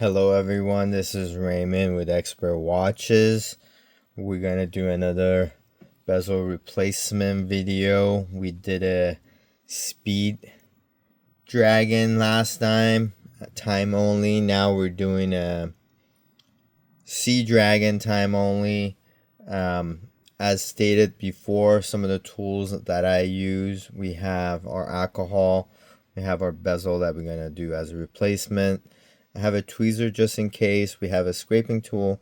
Hello everyone, this is Raymond with Expert Watches. We're gonna do another bezel replacement video. We did a Speed Dragon last time, time only. Now we're doing a Sea Dragon time only. As stated before, some of the tools that I use, we have our alcohol, we have our bezel that we're gonna do as a replacement. I have a tweezer just in case. We have a scraping tool.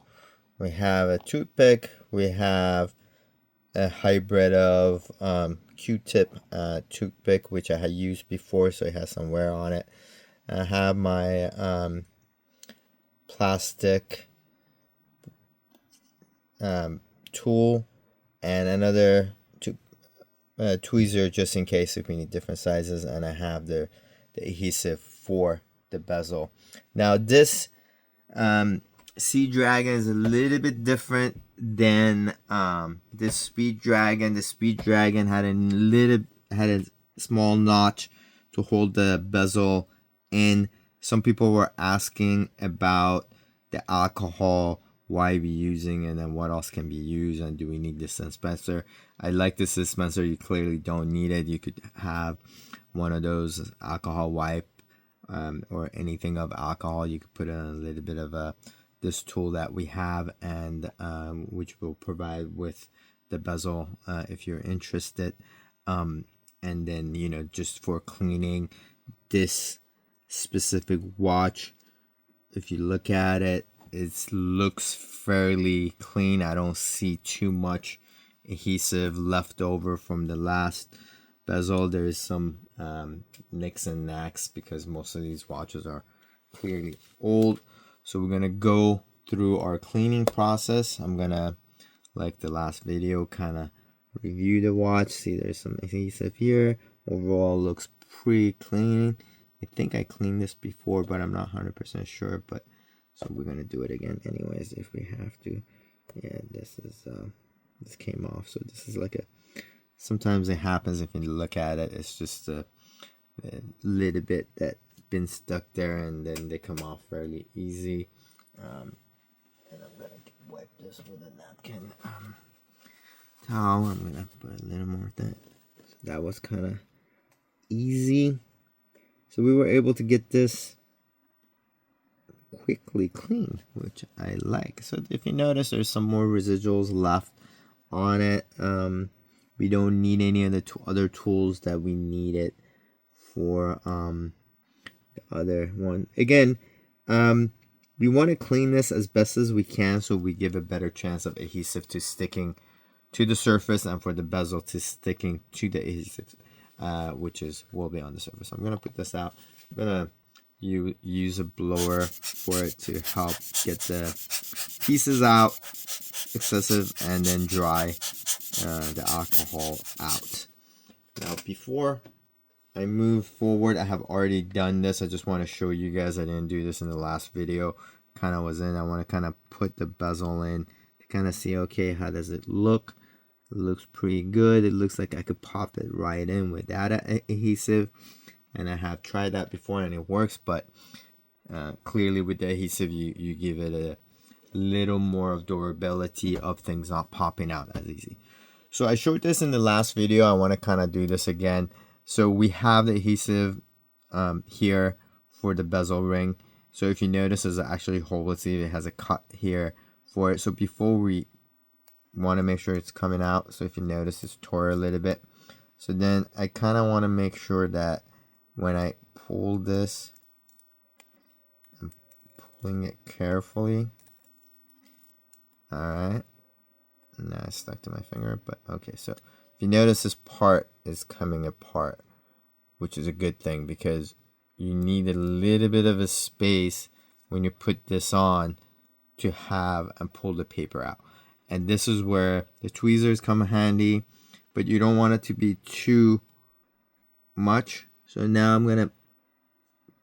We have a toothpick. We have a hybrid of Q-tip toothpick, which I had used before, so it has some wear on it. I have my plastic tool and another tweezer just in case if we need different sizes, and I have the adhesive for the bezel. Now this Sea Dragon is a little bit different than this Speed Dragon. The Speed Dragon had a small notch to hold the bezel in. Some people were asking about the alcohol, why we using it, and what else can be used, and do we need this dispenser. I like this dispenser. You clearly don't need it. You could have one of those alcohol wipe or anything of alcohol. You could put in a little bit of this tool that we have, and which will provide with the bezel if you're interested. And then, you know, just for cleaning this specific watch, if you look at it, it looks fairly clean. I don't see too much adhesive left over from the last bezel. There is some nicks and knacks because most of these watches are clearly old. So we're gonna go through our cleaning process. I'm gonna, like the last video, kind of review the watch. See, there's some adhesive here. Overall looks pretty clean. I think I cleaned this before, but I'm not 100% sure. But so we're gonna do it again anyways if we have to. Yeah, this came off. So this is like a, sometimes it happens if you look at it, it's just a little bit that been stuck there, and then they come off fairly easy. And I'm gonna wipe this with a napkin towel. I'm gonna put a little more of that. So that was kind of easy. So we were able to get this quickly clean, which I like. So if you notice, there's some more residuals left on it. We don't need any of the other tools that we needed for the other one. Again, we want to clean this as best as we can so we give a better chance of adhesive to sticking to the surface and for the bezel to sticking to the adhesive, which will be on the surface. So I'm gonna put this out. I'm gonna use a blower for it to help get the pieces out excessive and then dry the alcohol out. Now before I move forward, I have already done this. I just want to show you guys I didn't do this in the last video. Kind of was in. I want to kind of put the bezel in to kind of see, okay, how does it look? It looks pretty good. It looks like I could pop it right in without adhesive, and I have tried that before and it works. But clearly with the adhesive, you give it a little more of durability of things not popping out as easy. So I showed this in the last video. I want to kind of do this again. So we have the adhesive here for the bezel ring. So if you notice, there's actually a hole. Let's see, it has a cut here for it. So before we want to make sure it's coming out. So if you notice, it's tore a little bit. So then I kind of want to make sure that when I pull this, I'm pulling it carefully. All right. Now I stuck to my finger, but okay. So if you notice, this part is coming apart, which is a good thing because you need a little bit of a space when you put this on to have and pull the paper out. And this is where the tweezers come handy, but you don't want it to be too much. So now I'm gonna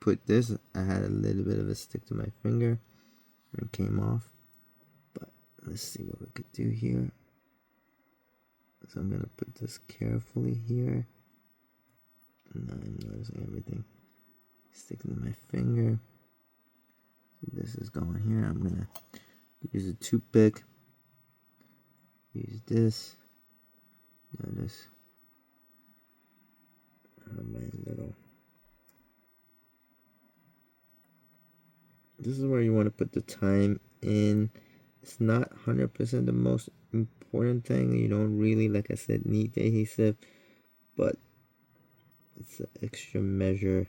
put this. I had a little bit of a stick to my finger and it came off, but let's see what we could do here. So I'm gonna put this carefully here. Now I'm noticing everything sticking to my finger. this is going here. I'm gonna use a toothpick. Use this. Notice my little. This is where you want to put the time in. It's not 100% the most important thing. You don't really, like I said, need the adhesive, but it's an extra measure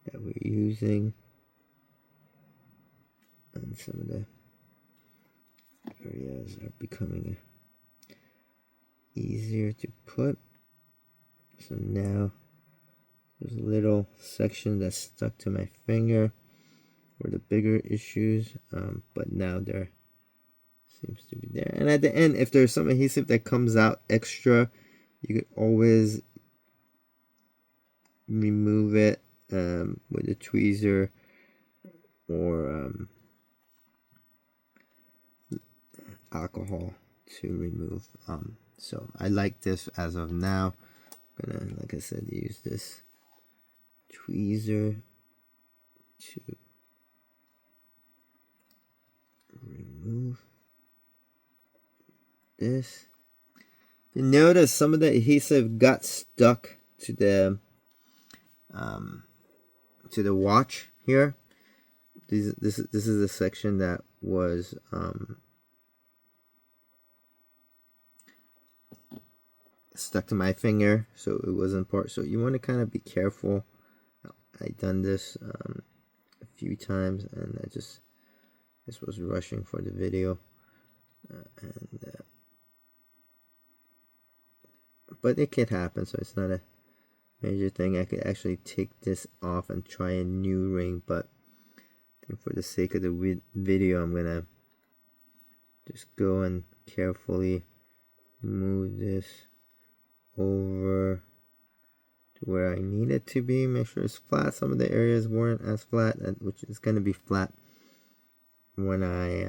that we're using. And some of the areas are becoming easier to put. So now there's a little section that's stuck to my finger were the bigger issues, but now there seems to be there. And at the end, if there's some adhesive that comes out extra, you could always remove it with a tweezer or alcohol to remove. So I like this as of now. I'm gonna, like I said, use this tweezer to remove this. You notice some of the adhesive got stuck to the watch here. This is the section that was stuck to my finger, so it wasn't part. So you want to kind of be careful. I done this a few times, and this was rushing for the video, but it could happen, so it's not a major thing. I could actually take this off and try a new ring, but I think for the sake of the video, I'm gonna just go and carefully move this over to where I need it to be. Make sure it's flat. Some of the areas weren't as flat, which is going to be flat when I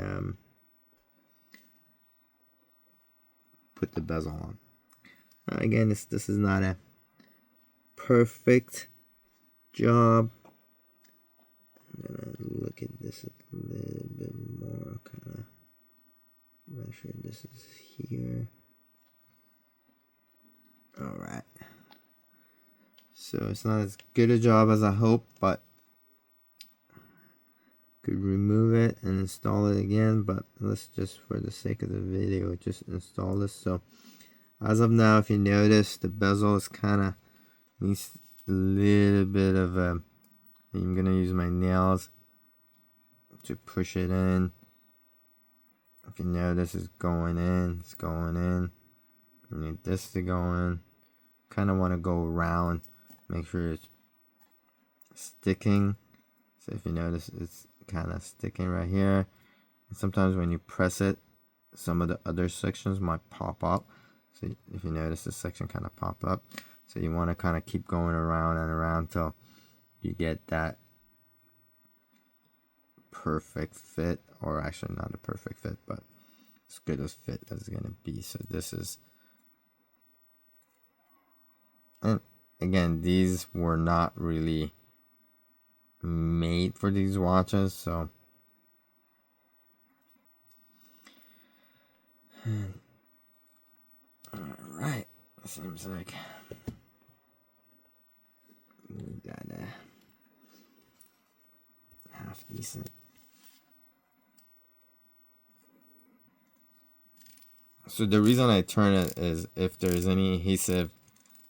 put the bezel on. Again, this is not a perfect job. I'm gonna look at this a little bit more, kind of make sure this is here. Alright, so it's not as good a job as I hope, but could remove it and install it again. But let's just, for the sake of the video, just install this. So as of now, if you notice, the bezel is kind of needs a little bit of a, I'm gonna use my nails to push it in. If you notice, it's going in, it's going in. I need this to go in. Kind of want to go around, make sure it's sticking. So if you notice, it's kind of sticking right here. And sometimes when you press it, some of the other sections might pop up. So if you notice, this section kind of popped up. So you want to kind of keep going around and around till you get that perfect fit, or actually not a perfect fit, but as good as fit as it's gonna be. So this is, and again, these were not really made for these watches, so alright, seems like we got a half decent. So the reason I turn it is if there's any adhesive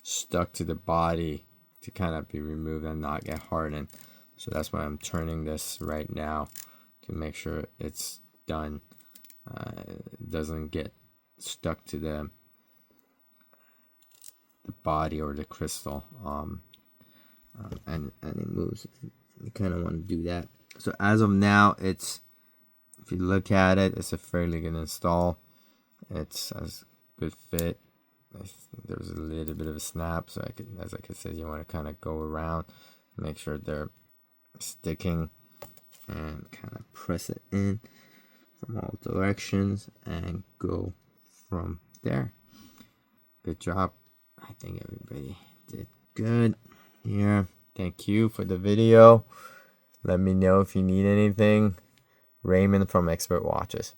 stuck to the body to kind of be removed and not get hardened. So that's why I'm turning this right now to make sure it's done. It doesn't get stuck to the body or the crystal, and it moves. You kind of want to do that. So as of now, it's, if you look at it, it's a fairly good install. It's a good fit. There was a little bit of a snap, so I could, as I said, you want to kind of go around, make sure they're sticking, and kind of press it in from all directions and go from there. Good job. I think everybody did good here. Thank you for the video. Let me know if you need anything. Raymond from Expert Watches.